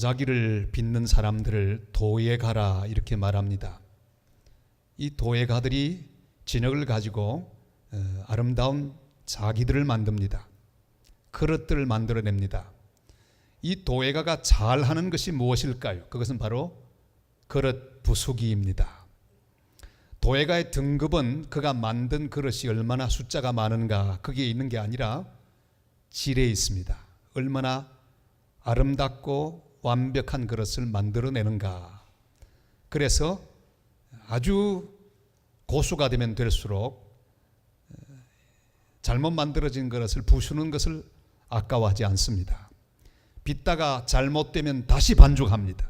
도자기를 빚는 사람들을 도예가라 이렇게 말합니다. 이 도예가들이 진흙을 가지고 아름다운 자기들을 만듭니다. 그릇들을 만들어냅니다. 이 도예가가 잘하는 것이 무엇일까요? 그것은 바로 그릇 부수기입니다. 도예가의 등급은 그가 만든 그릇이 얼마나 숫자가 많은가 거기에 있는 게 아니라 질에 있습니다. 얼마나 아름답고 완벽한 그릇을 만들어내는가. 그래서 아주 고수가 되면 될수록 잘못 만들어진 그릇을 부수는 것을 아까워하지 않습니다. 빚다가 잘못되면 다시 반죽합니다.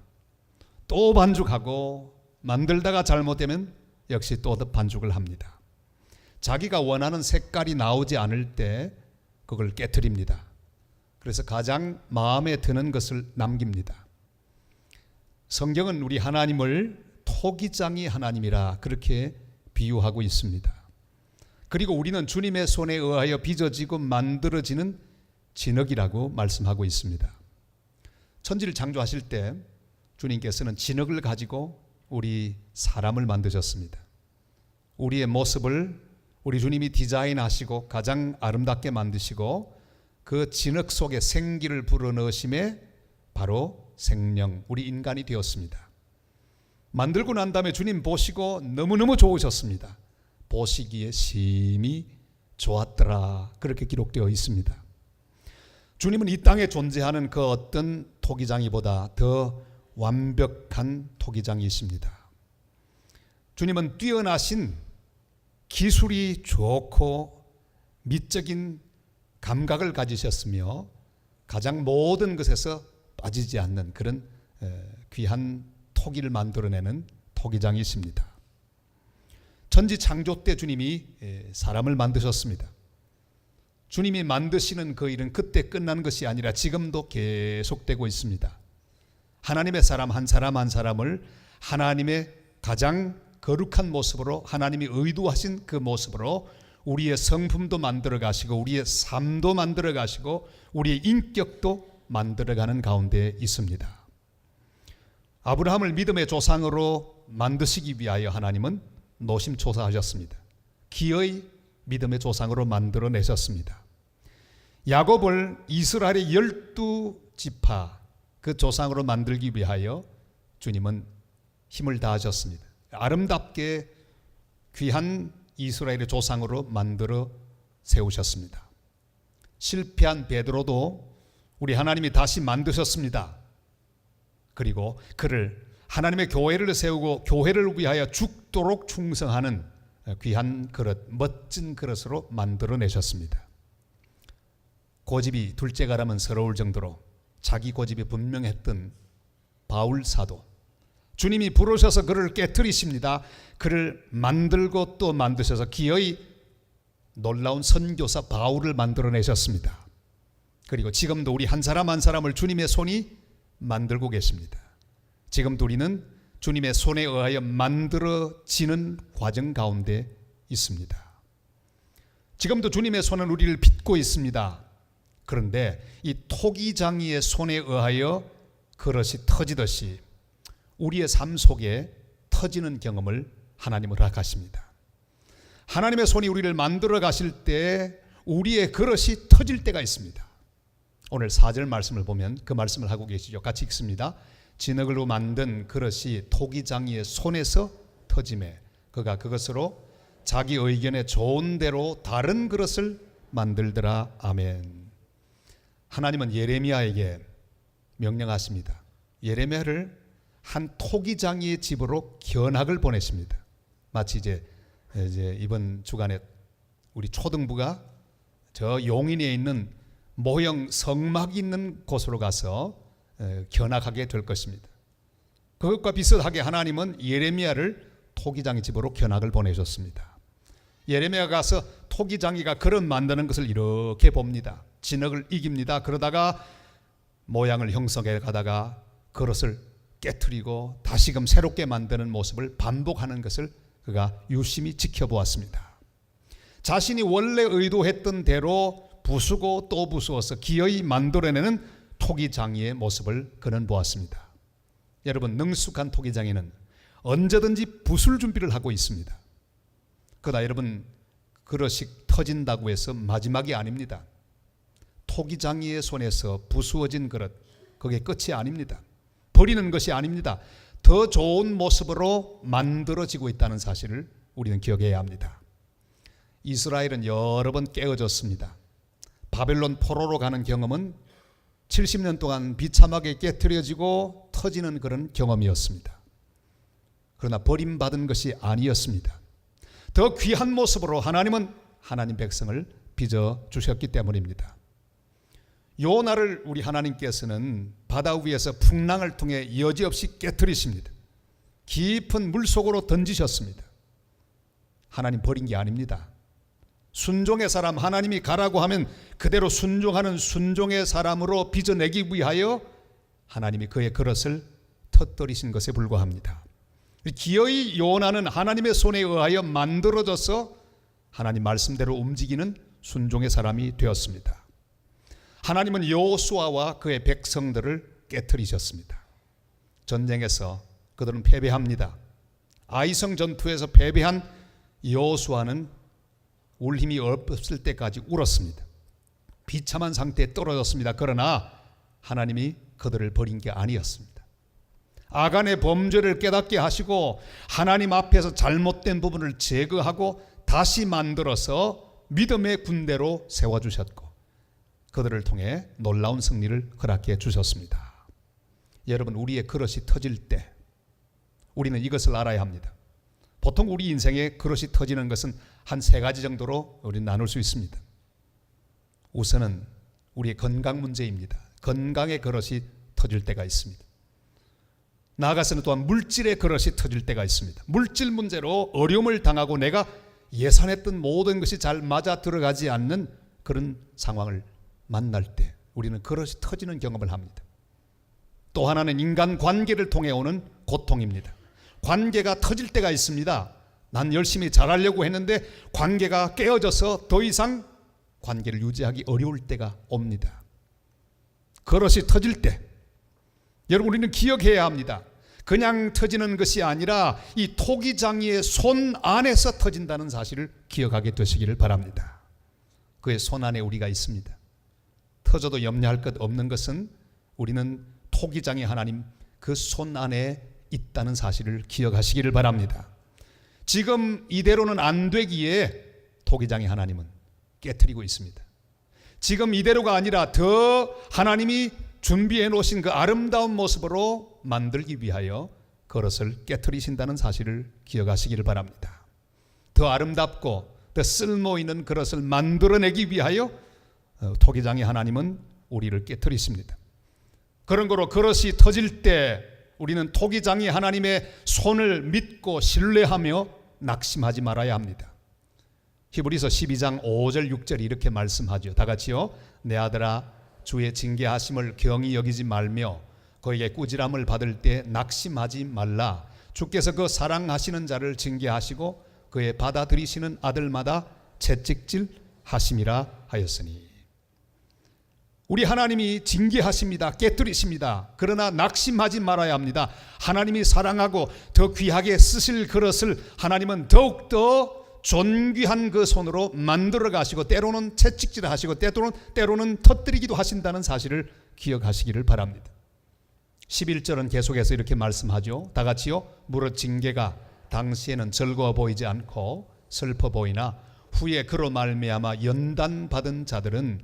또 반죽하고 만들다가 잘못되면 역시 또 반죽을 합니다. 자기가 원하는 색깔이 나오지 않을 때 그걸 깨트립니다. 그래서 가장 마음에 드는 것을 남깁니다. 성경은 우리 하나님을 토기장이 하나님이라 그렇게 비유하고 있습니다. 그리고 우리는 주님의 손에 의하여 빚어지고 만들어지는 진흙이라고 말씀하고 있습니다. 천지를 창조하실 때 주님께서는 진흙을 가지고 우리 사람을 만드셨습니다. 우리의 모습을 우리 주님이 디자인하시고 가장 아름답게 만드시고 그 진흙 속에 생기를 불어넣으심에 바로 생명, 우리 인간이 되었습니다. 만들고 난 다음에 주님 보시고 너무너무 좋으셨습니다. 보시기에 심히 좋았더라 그렇게 기록되어 있습니다. 주님은 이 땅에 존재하는 그 어떤 토기장이보다 더 완벽한 토기장이십니다. 주님은 뛰어나신 기술이 좋고 미적인 감각을 가지셨으며 가장 모든 것에서 빠지지 않는 그런 귀한 토기를 만들어내는 토기장이십니다. 천지 창조 때 주님이 사람을 만드셨습니다. 주님이 만드시는 그 일은 그때 끝난 것이 아니라 지금도 계속되고 있습니다. 하나님의 사람 한 사람 한 사람을 하나님의 가장 거룩한 모습으로 하나님이 의도하신 그 모습으로 우리의 성품도 만들어 가시고 우리의 삶도 만들어 가시고 우리의 인격도 만들어가는 가운데 있습니다. 아브라함을 믿음의 조상으로 만드시기 위하여 하나님은 노심초사하셨습니다. 기어이 믿음의 조상으로 만들어내셨습니다. 야곱을 이스라엘의 12지파 그 조상으로 만들기 위하여 주님은 힘을 다하셨습니다. 아름답게 귀한 이스라엘의 조상으로 만들어 세우셨습니다. 실패한 베드로도 우리 하나님이 다시 만드셨습니다. 그리고 그를 하나님의 교회를 세우고 교회를 위하여 죽도록 충성하는 귀한 그릇, 멋진 그릇으로 만들어내셨습니다. 고집이 둘째가라면 서러울 정도로 자기 고집이 분명했던 바울 사도, 주님이 부르셔서 그를 깨트리십니다. 그를 만들고 또 만드셔서 기어이 놀라운 선교사 바울을 만들어내셨습니다. 그리고 지금도 우리 한 사람 한 사람을 주님의 손이 만들고 계십니다. 지금도 우리는 주님의 손에 의하여 만들어지는 과정 가운데 있습니다. 지금도 주님의 손은 우리를 빚고 있습니다. 그런데 이 토기장이의 손에 의하여 그릇이 터지듯이 우리의 삶 속에 터지는 경험을 하나님은 허락하십니다. 하나님의 손이 우리를 만들어 가실 때 우리의 그릇이 터질 때가 있습니다. 오늘 4절 말씀을 보면 그 말씀을 하고 계시죠. 같이 읽습니다. 진흙으로 만든 그릇이 토기장이의 손에서 터짐에 그가 그것으로 자기 의견에 좋은 대로 다른 그릇을 만들더라. 아멘. 하나님은 예레미야에게 명령하십니다. 예레미야를 한 토기장이의 집으로 견학을 보내십니다. 마치 이제 이번 주간에 우리 초등부가 저 용인에 있는 모형 성막이 있는 곳으로 가서 견학하게 될 것입니다. 그것과 비슷하게 하나님은 예레미야를 토기장이 집으로 견학을 보내셨습니다. 예레미야가 가서 토기장이가 그릇 만드는 것을 이렇게 봅니다. 진흙을 이깁니다. 그러다가 모양을 형성해 가다가 그릇을 깨트리고 다시금 새롭게 만드는 모습을 반복하는 것을 그가 유심히 지켜보았습니다. 자신이 원래 의도했던 대로 부수고 또 부수어서 기어이 만들어내는 토기장이의 모습을 그는 보았습니다. 여러분, 능숙한 토기장이는 언제든지 부술 준비를 하고 있습니다. 그러나 여러분, 그릇이 터진다고 해서 마지막이 아닙니다. 토기장이의 손에서 부수어진 그릇, 그게 끝이 아닙니다. 버리는 것이 아닙니다. 더 좋은 모습으로 만들어지고 있다는 사실을 우리는 기억해야 합니다. 이스라엘은 여러 번 깨어졌습니다. 바벨론 포로로 가는 경험은 70년 동안 비참하게 깨트려지고 터지는 그런 경험이었습니다. 그러나 버림받은 것이 아니었습니다. 더 귀한 모습으로 하나님은 하나님 백성을 빚어주셨기 때문입니다. 요나를 우리 하나님께서는 바다 위에서 풍랑을 통해 여지없이 깨트리십니다. 깊은 물속으로 던지셨습니다. 하나님 버린 게 아닙니다. 순종의 사람, 하나님이 가라고 하면 그대로 순종하는 순종의 사람으로 빚어내기 위하여 하나님이 그의 그릇을 터뜨리신 것에 불과합니다. 기어이 요나는 하나님의 손에 의하여 만들어져서 하나님 말씀대로 움직이는 순종의 사람이 되었습니다. 하나님은 여호수아와 그의 백성들을 깨트리셨습니다. 전쟁에서 그들은 패배합니다. 아이성 전투에서 패배한 여호수아는 울 힘이 없을 때까지 울었습니다. 비참한 상태에 떨어졌습니다. 그러나 하나님이 그들을 버린 게 아니었습니다. 아간의 범죄를 깨닫게 하시고 하나님 앞에서 잘못된 부분을 제거하고 다시 만들어서 믿음의 군대로 세워주셨고 그들을 통해 놀라운 승리를 허락해 주셨습니다. 여러분, 우리의 그릇이 터질 때 우리는 이것을 알아야 합니다. 보통 우리 인생에 그릇이 터지는 것은 한 3가지 정도로 우리는 나눌 수 있습니다. 우선은 우리의 건강 문제입니다. 건강의 그릇이 터질 때가 있습니다. 나아가서는 또한 물질의 그릇이 터질 때가 있습니다. 물질 문제로 어려움을 당하고 내가 예산했던 모든 것이 잘 맞아 들어가지 않는 그런 상황을 만날 때 우리는 그릇이 터지는 경험을 합니다. 또 하나는 인간 관계를 통해 오는 고통입니다. 관계가 터질 때가 있습니다. 난 열심히 잘하려고 했는데 관계가 깨어져서 더 이상 관계를 유지하기 어려울 때가 옵니다. 그릇이 터질 때 여러분, 우리는 기억해야 합니다. 그냥 터지는 것이 아니라 이 토기장이의 손 안에서 터진다는 사실을 기억하게 되시기를 바랍니다. 그의 손 안에 우리가 있습니다. 터져도 염려할 것 없는 것은 우리는 토기장의 하나님 그 손 안에 있다는 사실을 기억하시기를 바랍니다. 지금 이대로는 안 되기에 토기장의 하나님은 깨트리고 있습니다. 지금 이대로가 아니라 더 하나님이 준비해 놓으신 그 아름다운 모습으로 만들기 위하여 그릇을 깨트리신다는 사실을 기억하시기를 바랍니다. 더 아름답고 더 쓸모있는 그릇을 만들어내기 위하여 토기장의 하나님은 우리를 깨트리십니다. 그런 거로 그릇이 터질 때 우리는 토기장이 하나님의 손을 믿고 신뢰하며 낙심하지 말아야 합니다. 히브리서 12장 5절 6절이 이렇게 말씀하죠. 다 같이요. 내 아들아, 주의 징계하심을 경히 여기지 말며 그에게 꾸지람을 받을 때 낙심하지 말라. 주께서 그 사랑하시는 자를 징계하시고 그의 받아들이시는 아들마다 채찍질 하심이라 하였으니. 우리 하나님이 징계하십니다. 깨뜨리십니다. 그러나 낙심하지 말아야 합니다. 하나님이 사랑하고 더 귀하게 쓰실 그릇을 하나님은 더욱더 존귀한 그 손으로 만들어 가시고 때로는 채찍질 하시고 때로는 터뜨리기도 하신다는 사실을 기억하시기를 바랍니다. 11절은 계속해서 이렇게 말씀하죠. 다 같이요. 무릇 징계가 당시에는 즐거워 보이지 않고 슬퍼 보이나 후에 그로 말미암아 연단받은 자들은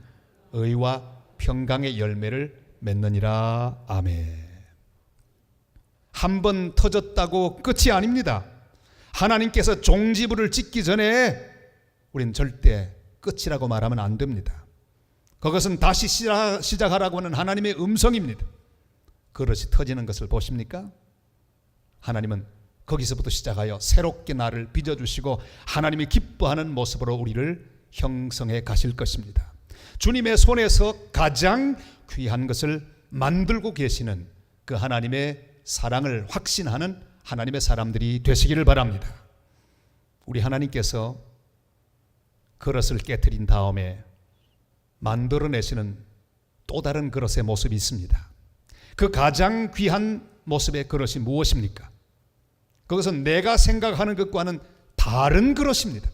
의와 평강의 열매를 맺느니라. 아멘. 한 번 터졌다고 끝이 아닙니다. 하나님께서 종지부를 찍기 전에 우리는 절대 끝이라고 말하면 안 됩니다. 그것은 다시 시작하라고 하는 하나님의 음성입니다. 그릇이 터지는 것을 보십니까? 하나님은 거기서부터 시작하여 새롭게 나를 빚어주시고 하나님이 기뻐하는 모습으로 우리를 형성해 가실 것입니다. 주님의 손에서 가장 귀한 것을 만들고 계시는 그 하나님의 사랑을 확신하는 하나님의 사람들이 되시기를 바랍니다. 우리 하나님께서 그릇을 깨트린 다음에 만들어내시는 또 다른 그릇의 모습이 있습니다. 그 가장 귀한 모습의 그릇이 무엇입니까? 그것은 내가 생각하는 것과는 다른 그릇입니다.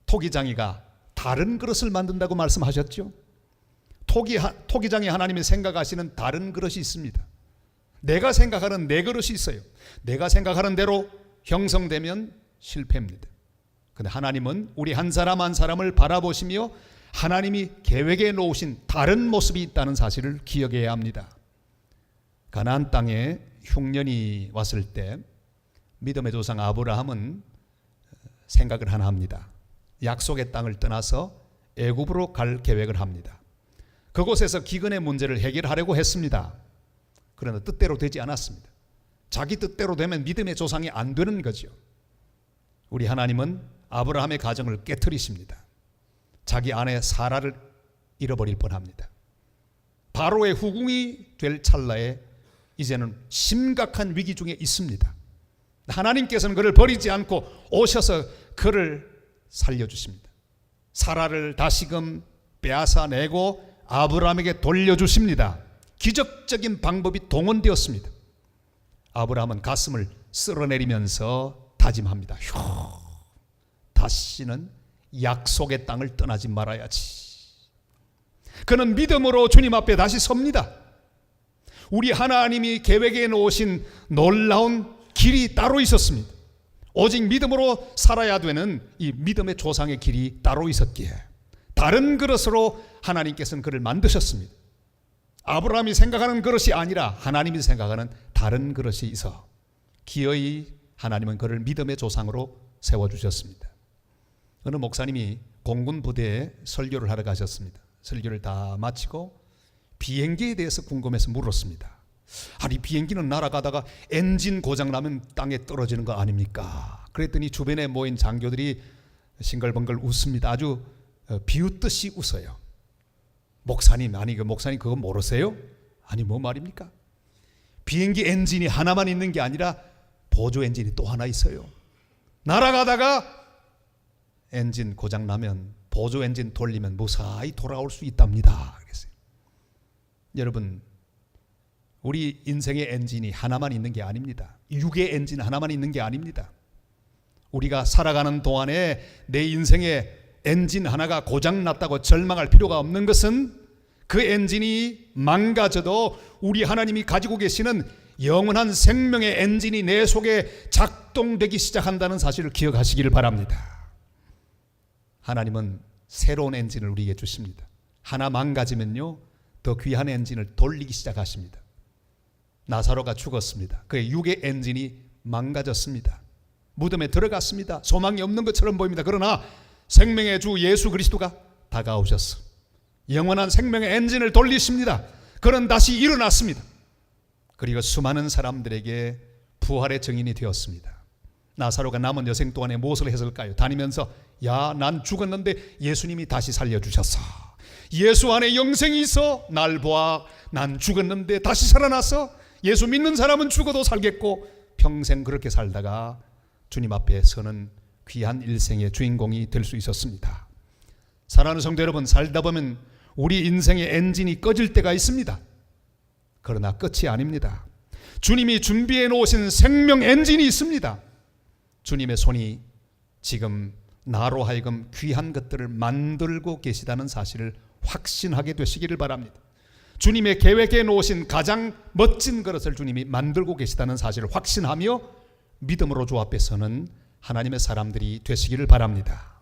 토기장이가 다른 그릇을 만든다고 말씀하셨죠. 토기장이 하나님이 생각하시는 다른 그릇이 있습니다. 내가 생각하는 내 그릇이 있어요. 내가 생각하는 대로 형성되면 실패입니다. 그런데 하나님은 우리 한 사람 한 사람을 바라보시며 하나님이 계획해 놓으신 다른 모습이 있다는 사실을 기억해야 합니다. 가나안 땅에 흉년이 왔을 때 믿음의 조상 아브라함은 생각을 하나 합니다. 약속의 땅을 떠나서 애굽으로 갈 계획을 합니다. 그곳에서 기근의 문제를 해결하려고 했습니다. 그러나 뜻대로 되지 않았습니다. 자기 뜻대로 되면 믿음의 조상이 안 되는 거죠. 우리 하나님은 아브라함의 가정을 깨트리십니다. 자기 아내 사라를 잃어버릴 뻔합니다. 바로의 후궁이 될 찰나에 이제는 심각한 위기 중에 있습니다. 하나님께서는 그를 버리지 않고 오셔서 그를 살려주십니다. 사라를 다시금 빼앗아내고 아브라함에게 돌려주십니다. 기적적인 방법이 동원되었습니다. 아브라함은 가슴을 쓸어내리면서 다짐합니다. 다시는 약속의 땅을 떠나지 말아야지. 그는 믿음으로 주님 앞에 다시 섭니다. 우리 하나님이 계획해 놓으신 놀라운 길이 따로 있었습니다. 오직 믿음으로 살아야 되는 이 믿음의 조상의 길이 따로 있었기에 다른 그릇으로 하나님께서는 그를 만드셨습니다. 아브라함이 생각하는 그릇이 아니라 하나님이 생각하는 다른 그릇이 있어 기어이 하나님은 그를 믿음의 조상으로 세워주셨습니다. 어느 목사님이 공군 부대에 설교를 하러 가셨습니다. 설교를 다 마치고 비행기에 대해서 궁금해서 물었습니다. 아니, 비행기는 날아가다가 엔진 고장나면 땅에 떨어지는 거 아닙니까? 그랬더니 주변에 모인 장교들이 싱글벙글 웃습니다. 아주 비웃듯이 웃어요. 목사님, 아니 그 목사님 그거 모르세요? 아니 뭐 말입니까? 비행기 엔진이 하나만 있는 게 아니라 보조 엔진이 또 하나 있어요. 날아가다가 엔진 고장 나면 보조 엔진 돌리면 무사히 돌아올 수 있답니다. 그랬어요. 여러분, 우리 인생의 엔진이 하나만 있는 게 아닙니다. 육의 엔진 하나만 있는 게 아닙니다. 우리가 살아가는 동안에 내 인생의 엔진 하나가 고장났다고 절망할 필요가 없는 것은 그 엔진이 망가져도 우리 하나님이 가지고 계시는 영원한 생명의 엔진이 내 속에 작동되기 시작한다는 사실을 기억하시기를 바랍니다. 하나님은 새로운 엔진을 우리에게 주십니다. 하나 망가지면요 더 귀한 엔진을 돌리기 시작하십니다. 나사로가 죽었습니다. 그의 육의 엔진이 망가졌습니다. 무덤에 들어갔습니다. 소망이 없는 것처럼 보입니다. 그러나 생명의 주 예수 그리스도가 다가오셔서 영원한 생명의 엔진을 돌리십니다. 그는 다시 일어났습니다. 그리고 수많은 사람들에게 부활의 증인이 되었습니다. 나사로가 남은 여생 동안에 무엇을 했을까요? 다니면서 야, 난 죽었는데 예수님이 다시 살려주셨어. 예수 안에 영생이 있어. 날 보아, 난 죽었는데 다시 살아났어. 예수 믿는 사람은 죽어도 살겠고 평생 그렇게 살다가 주님 앞에 서는 귀한 일생의 주인공이 될 수 있었습니다. 사랑하는 성도 여러분, 살다 보면 우리 인생의 엔진이 꺼질 때가 있습니다. 그러나 끝이 아닙니다. 주님이 준비해 놓으신 생명 엔진이 있습니다. 주님의 손이 지금 나로 하여금 귀한 것들을 만들고 계시다는 사실을 확신하게 되시기를 바랍니다. 주님의 계획해 놓으신 가장 멋진 그릇을 주님이 만들고 계시다는 사실을 확신하며 믿음으로 주 앞에 서는 하나님의 사람들이 되시기를 바랍니다.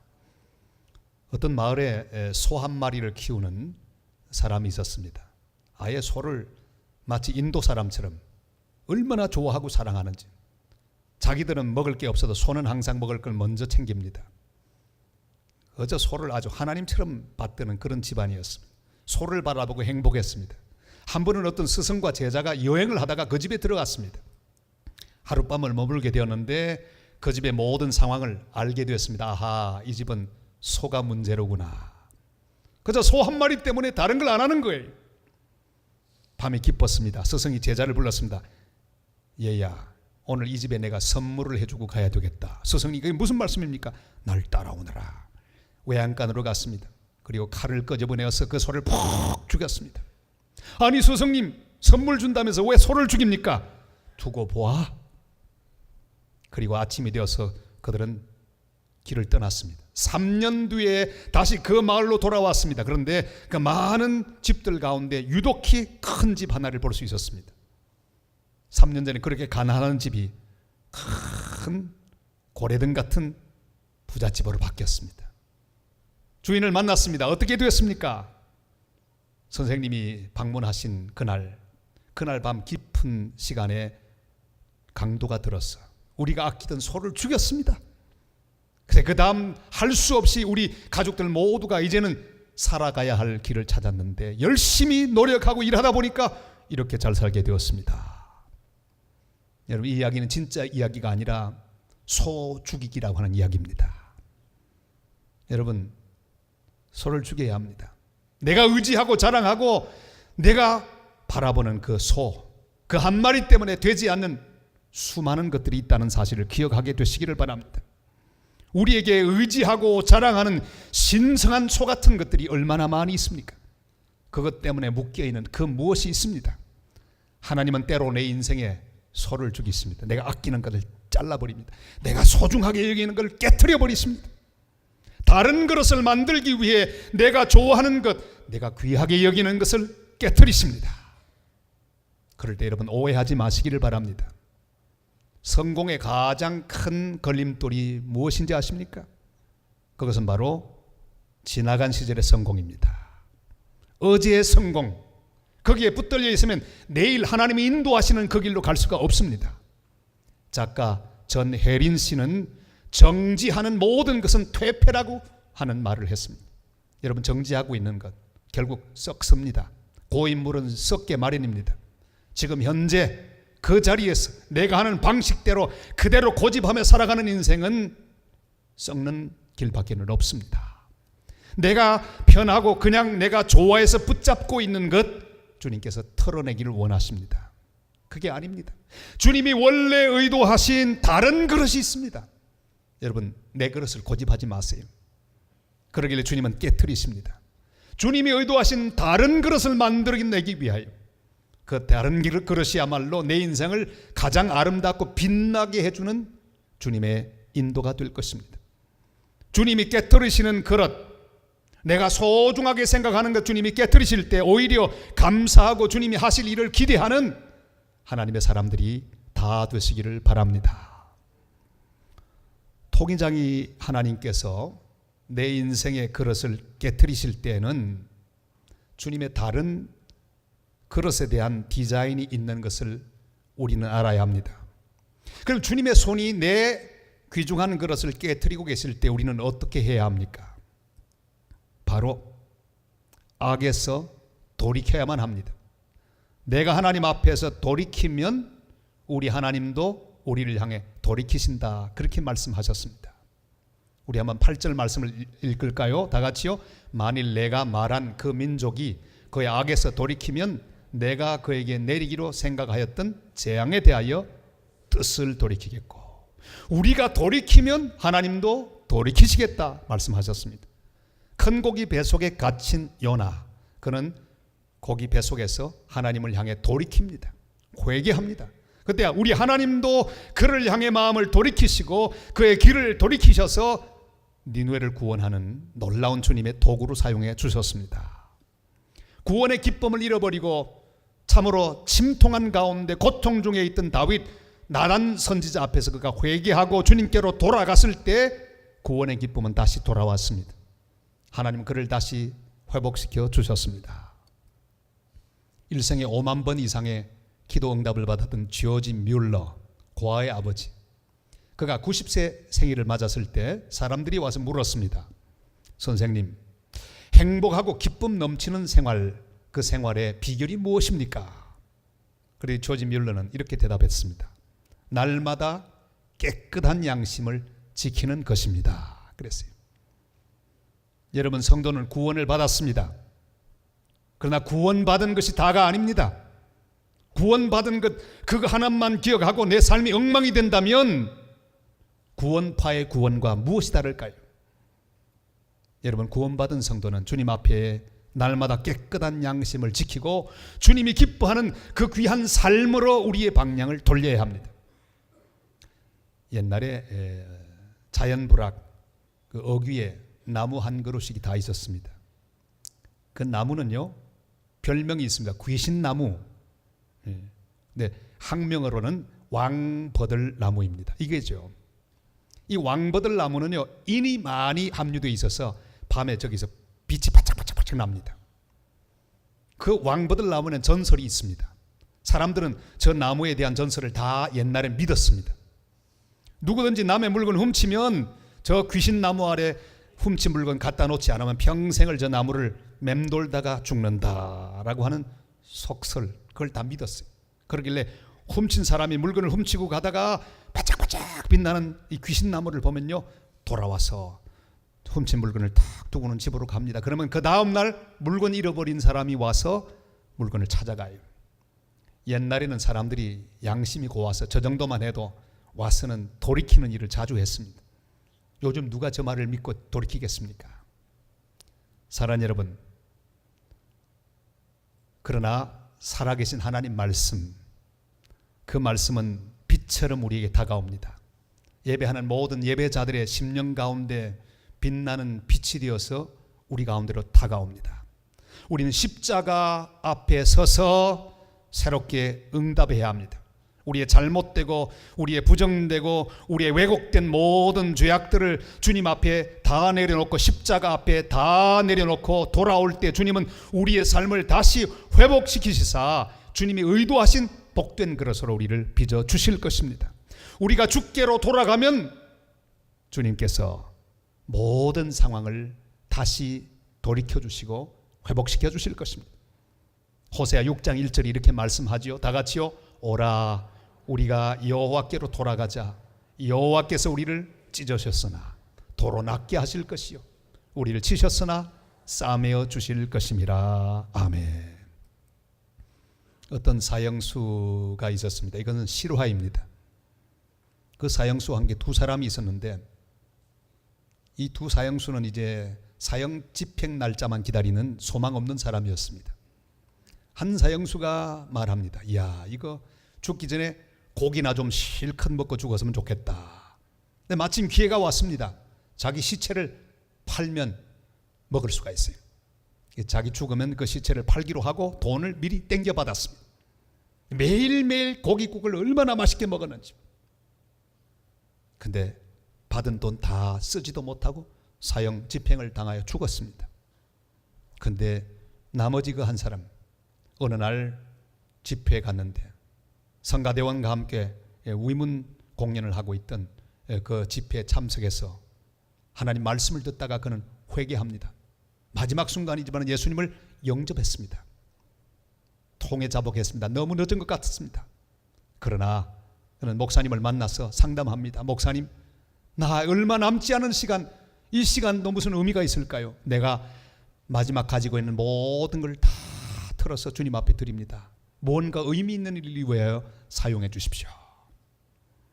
어떤 마을에 소 한 마리를 키우는 사람이 있었습니다. 아예 소를 마치 인도 사람처럼 얼마나 좋아하고 사랑하는지. 자기들은 먹을 게 없어도 소는 항상 먹을 걸 먼저 챙깁니다. 어저 소를 아주 하나님처럼 받드는 그런 집안이었습니다. 소를 바라보고 행복했습니다. 한 번은 어떤 스승과 제자가 여행을 하다가 그 집에 들어갔습니다. 하룻밤을 머물게 되었는데 그 집의 모든 상황을 알게 되었습니다. 아하, 이 집은 소가 문제로구나. 그저 소 한 마리 때문에 다른 걸 안 하는 거예요. 밤이 깊었습니다. 스승이 제자를 불렀습니다. 얘야, 오늘 이 집에 내가 선물을 해주고 가야 되겠다. 스승이 그게 무슨 말씀입니까? 날 따라오너라. 외양간으로 갔습니다. 그리고 칼을 끄집어내어서 그 소를 푹 죽였습니다. 아니 스승님, 선물 준다면서 왜 소를 죽입니까? 두고 보아. 그리고 아침이 되어서 그들은 길을 떠났습니다. 3년 뒤에 다시 그 마을로 돌아왔습니다. 그런데 그 많은 집들 가운데 유독히 큰 집 하나를 볼 수 있었습니다. 3년 전에 그렇게 가난한 집이 큰 고래등 같은 부잣집으로 바뀌었습니다. 주인을 만났습니다. 어떻게 되었습니까? 선생님이 방문하신 그날 밤 깊은 시간에 강도가 들어서 우리가 아끼던 소를 죽였습니다. 그래 그 다음 할 수 없이 우리 가족들 모두가 이제는 살아가야 할 길을 찾았는데 열심히 노력하고 일하다 보니까 이렇게 잘 살게 되었습니다. 여러분, 이 이야기는 진짜 이야기가 아니라 소 죽이기라고 하는 이야기입니다. 여러분, 소를 죽여야 합니다. 내가 의지하고 자랑하고 내가 바라보는 그 소, 그 한 마리 때문에 되지 않는 수많은 것들이 있다는 사실을 기억하게 되시기를 바랍니다. 우리에게 의지하고 자랑하는 신성한 소 같은 것들이 얼마나 많이 있습니까? 그것 때문에 묶여있는 그 무엇이 있습니다. 하나님은 때로 내 인생에 소를 죽이십니다. 내가 아끼는 것을 잘라버립니다. 내가 소중하게 여기는 걸 깨트려 버리십니다. 다른 그릇을 만들기 위해 내가 좋아하는 것, 내가 귀하게 여기는 것을 깨트리십니다. 그럴 때 여러분 오해하지 마시기를 바랍니다. 성공의 가장 큰 걸림돌이 무엇인지 아십니까? 그것은 바로 지나간 시절의 성공입니다. 어제의 성공, 거기에 붙들려 있으면 내일 하나님이 인도하시는 그 길로 갈 수가 없습니다. 작가 전혜린 씨는 정지하는 모든 것은 퇴폐라고 하는 말을 했습니다. 여러분, 정지하고 있는 것 결국 썩습니다. 고인물은 썩게 마련입니다. 지금 현재 그 자리에서 내가 하는 방식대로 그대로 고집하며 살아가는 인생은 썩는 길밖에는 없습니다. 내가 편하고 그냥 내가 좋아해서 붙잡고 있는 것 주님께서 털어내기를 원하십니다. 그게 아닙니다. 주님이 원래 의도하신 다른 그릇이 있습니다. 여러분, 내 그릇을 고집하지 마세요. 그러길래 주님은 깨트리십니다. 주님이 의도하신 다른 그릇을 만들어내기 위하여 그 다른 그릇이야말로 내 인생을 가장 아름답고 빛나게 해주는 주님의 인도가 될 것입니다. 주님이 깨트리시는 그릇, 내가 소중하게 생각하는 것 주님이 깨트리실 때 오히려 감사하고 주님이 하실 일을 기대하는 하나님의 사람들이 다 되시기를 바랍니다. 통일장이 하나님께서 내 인생의 그릇을 깨트리실 때는 주님의 다른 그릇에 대한 디자인이 있는 것을 우리는 알아야 합니다. 그럼 주님의 손이 내 귀중한 그릇을 깨트리고 계실 때 우리는 어떻게 해야 합니까? 바로 악에서 돌이켜야만 합니다. 내가 하나님 앞에서 돌이키면 우리 하나님도 우리를 향해 돌이키신다, 그렇게 말씀하셨습니다. 우리 한번 8절 말씀을 읽을까요? 다 같이요. 만일 내가 말한 그 민족이 그의 악에서 돌이키면 내가 그에게 내리기로 생각하였던 재앙에 대하여 뜻을 돌이키겠고, 우리가 돌이키면 하나님도 돌이키시겠다 말씀하셨습니다. 큰 고기 뱃속에 갇힌 요나, 그는 고기 뱃속에서 하나님을 향해 돌이킵니다. 회개합니다. 그때 우리 하나님도 그를 향해 마음을 돌이키시고 그의 길을 돌이키셔서 니느웨를 구원하는 놀라운 주님의 도구로 사용해 주셨습니다. 구원의 기쁨을 잃어버리고 참으로 침통한 가운데 고통 중에 있던 다윗, 나단 선지자 앞에서 그가 회개하고 주님께로 돌아갔을 때 구원의 기쁨은 다시 돌아왔습니다. 하나님 그를 다시 회복시켜 주셨습니다. 일생에 5만 번 이상의 기도 응답을 받았던 지오지 뮬러, 고아의 아버지, 그가 90세 생일을 맞았을 때 사람들이 와서 물었습니다. 선생님, 행복하고 기쁨 넘치는 생활, 그 생활의 비결이 무엇입니까? 그래서 지오지 뮬러는 이렇게 대답했습니다. 날마다 깨끗한 양심을 지키는 것입니다. 그랬어요. 여러분, 성도는 구원을 받았습니다. 그러나 구원받은 것이 다가 아닙니다. 구원받은 것 그거 하나만 기억하고 내 삶이 엉망이 된다면 구원파의 구원과 무엇이 다를까요? 여러분, 구원받은 성도는 주님 앞에 날마다 깨끗한 양심을 지키고 주님이 기뻐하는 그 귀한 삶으로 우리의 방향을 돌려야 합니다. 옛날에 자연불악 그 어귀에 나무 한 그루씩이 다 있었습니다. 그 나무는요, 별명이 있습니다. 귀신나무. 네, 학명으로는 왕버들나무입니다. 이게죠. 이 왕버들나무는요, 인이 많이 함유되어 있어서 밤에 저기서 빛이 바짝바짝바짝 납니다. 그 왕버들나무는 전설이 있습니다. 사람들은 저 나무에 대한 전설을 다 옛날에 믿었습니다. 누구든지 남의 물건 훔치면 저 귀신나무 아래 훔친 물건 갖다 놓지 않으면 평생을 저 나무를 맴돌다가 죽는다라고 하는 속설, 그걸 다 믿었어요. 그러길래 훔친 사람이 물건을 훔치고 가다가 바짝바짝 빛나는 이 귀신나무를 보면요, 돌아와서 훔친 물건을 탁 두고는 집으로 갑니다. 그러면 그 다음날 물건 잃어버린 사람이 와서 물건을 찾아가요. 옛날에는 사람들이 양심이 고와서 저 정도만 해도 와서는 돌이키는 일을 자주 했습니다. 요즘 누가 저 말을 믿고 돌이키겠습니까? 사랑하는 여러분, 그러나 살아계신 하나님 말씀, 그 말씀은 빛처럼 우리에게 다가옵니다. 예배하는 모든 예배자들의 심령 가운데 빛나는 빛이 되어서 우리 가운데로 다가옵니다. 우리는 십자가 앞에 서서 새롭게 응답해야 합니다. 우리의 잘못되고 우리의 부정되고 우리의 왜곡된 모든 죄악들을 주님 앞에 다 내려놓고 십자가 앞에 다 내려놓고 돌아올 때 주님은 우리의 삶을 다시 회복시키시사 주님이 의도하신 복된 그릇으로 우리를 빚어 주실 것입니다. 우리가 주께로 돌아가면 주님께서 모든 상황을 다시 돌이켜 주시고 회복시켜 주실 것입니다. 호세아 6장 1절이 이렇게 말씀하지요. 다 같이요. 오라 우리가 여호와께로 돌아가자. 여호와께서 우리를 찢으셨으나 도로 낫게 하실 것이요 우리를 치셨으나 싸매어 주실 것임이라. 아멘. 어떤 사형수가 있었습니다. 이거는 실화입니다. 그 사형수와 함께 두 사람이 있었는데 이 두 사형수는 이제 사형 집행 날짜만 기다리는 소망 없는 사람이었습니다. 한 사형수가 말합니다. 이야, 이거 죽기 전에 고기나 좀 실컷 먹고 죽었으면 좋겠다. 근데 마침 기회가 왔습니다. 자기 시체를 팔면 먹을 수가 있어요. 자기 죽으면 그 시체를 팔기로 하고 돈을 미리 땡겨받았습니다. 매일매일 고깃국을 얼마나 맛있게 먹었는지. 근데 받은 돈 다 쓰지도 못하고 사형 집행을 당하여 죽었습니다. 근데 나머지 그 한 사람 어느 날 집회에 갔는데 성가대원과 함께 위문 공연을 하고 있던 그 집회에 참석해서 하나님 말씀을 듣다가 그는 회개합니다. 마지막 순간이지만 예수님을 영접했습니다. 통에 자복했습니다. 너무 늦은 것 같았습니다. 그러나 그는 목사님을 만나서 상담합니다. 목사님, 나 얼마 남지 않은 시간, 이 시간도 무슨 의미가 있을까요? 내가 마지막 가지고 있는 모든 걸 다 털어서 주님 앞에 드립니다. 뭔가 의미 있는 일을 위하여 사용해 주십시오.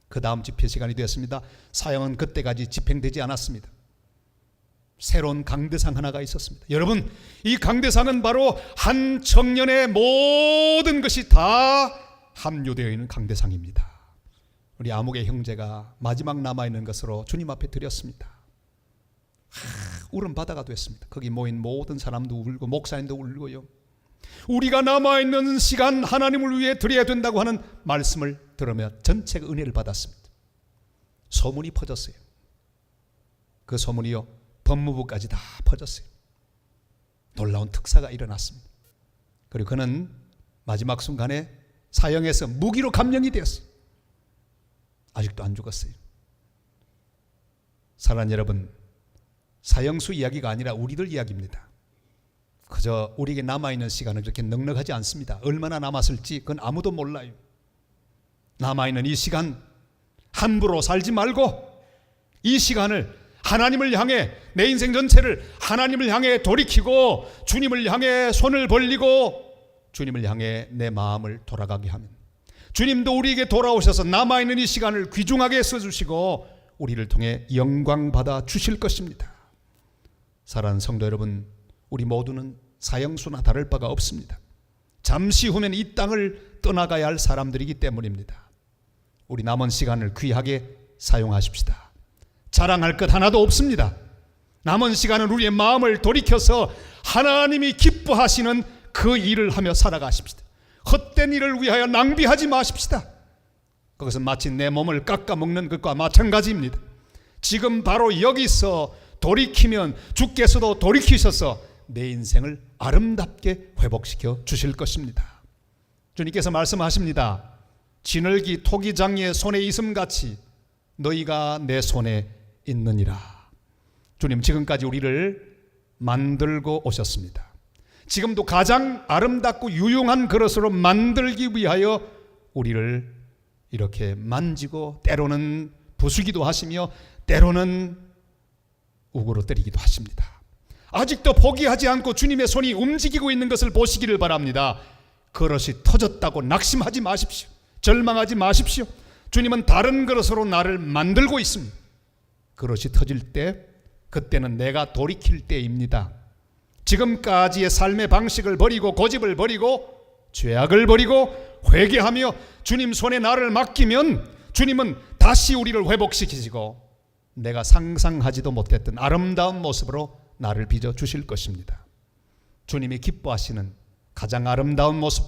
그 다음 집회 시간이 되었습니다. 사형은 그때까지 집행되지 않았습니다. 새로운 강대상 하나가 있었습니다. 여러분, 이 강대상은 바로 한 청년의 모든 것이 다 함유되어 있는 강대상입니다. 우리 아무개 형제가 마지막 남아있는 것으로 주님 앞에 드렸습니다. 울음바다가 됐습니다. 거기 모인 모든 사람도 울고 목사님도 울고요. 우리가 남아있는 시간 하나님을 위해 드려야 된다고 하는 말씀을 들으며 전체가 은혜를 받았습니다. 소문이 퍼졌어요. 그 소문이요 법무부까지 다 퍼졌어요. 놀라운 특사가 일어났습니다. 그리고 그는 마지막 순간에 사형에서 무기로 감형이 되었어요. 아직도 안 죽었어요. 사랑하는 여러분, 사형수 이야기가 아니라 우리들 이야기입니다. 그저 우리에게 남아있는 시간은 그렇게 넉넉하지 않습니다. 얼마나 남았을지 그건 아무도 몰라요. 남아있는 이 시간 함부로 살지 말고 이 시간을 하나님을 향해 내 인생 전체를 하나님을 향해 돌이키고 주님을 향해 손을 벌리고 주님을 향해 내 마음을 돌아가게 하면 주님도 우리에게 돌아오셔서 남아있는 이 시간을 귀중하게 써주시고 우리를 통해 영광 받아 주실 것입니다. 사랑하는 성도 여러분, 우리 모두는 사형수나 다를 바가 없습니다. 잠시 후면 이 땅을 떠나가야 할 사람들이기 때문입니다. 우리 남은 시간을 귀하게 사용하십시다. 자랑할 것 하나도 없습니다. 남은 시간은 우리의 마음을 돌이켜서 하나님이 기뻐하시는 그 일을 하며 살아가십시다. 헛된 일을 위하여 낭비하지 마십시다. 그것은 마치 내 몸을 깎아먹는 것과 마찬가지입니다. 지금 바로 여기서 돌이키면 주께서도 돌이키셔서 내 인생을 아름답게 회복시켜 주실 것입니다. 주님께서 말씀하십니다. 진흙이 토기장이의 손에 있음같이 너희가 내 손에 있느니라. 주님 지금까지 우리를 만들고 오셨습니다. 지금도 가장 아름답고 유용한 그릇으로 만들기 위하여 우리를 이렇게 만지고 때로는 부수기도 하시며 때로는 우그러뜨리기도 하십니다. 아직도 포기하지 않고 주님의 손이 움직이고 있는 것을 보시기를 바랍니다. 그릇이 터졌다고 낙심하지 마십시오. 절망하지 마십시오. 주님은 다른 그릇으로 나를 만들고 있습니다. 그릇이 터질 때 그때는 내가 돌이킬 때입니다. 지금까지의 삶의 방식을 버리고 고집을 버리고 죄악을 버리고 회개하며 주님 손에 나를 맡기면 주님은 다시 우리를 회복시키시고 내가 상상하지도 못했던 아름다운 모습으로 나를 빚어주실 것입니다. 주님이 기뻐하시는 가장 아름다운 모습,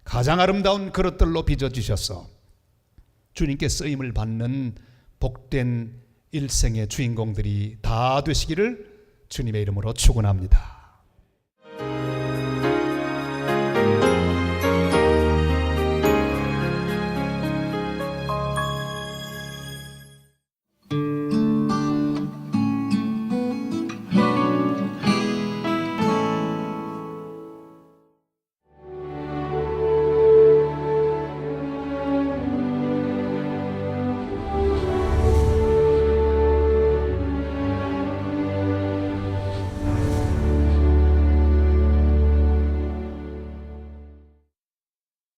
가장 아름다운 그릇들로 빚어주셔서 주님께 쓰임을 받는 복된 일생의 주인공들이 다 되시기를 주님의 이름으로 축원합니다.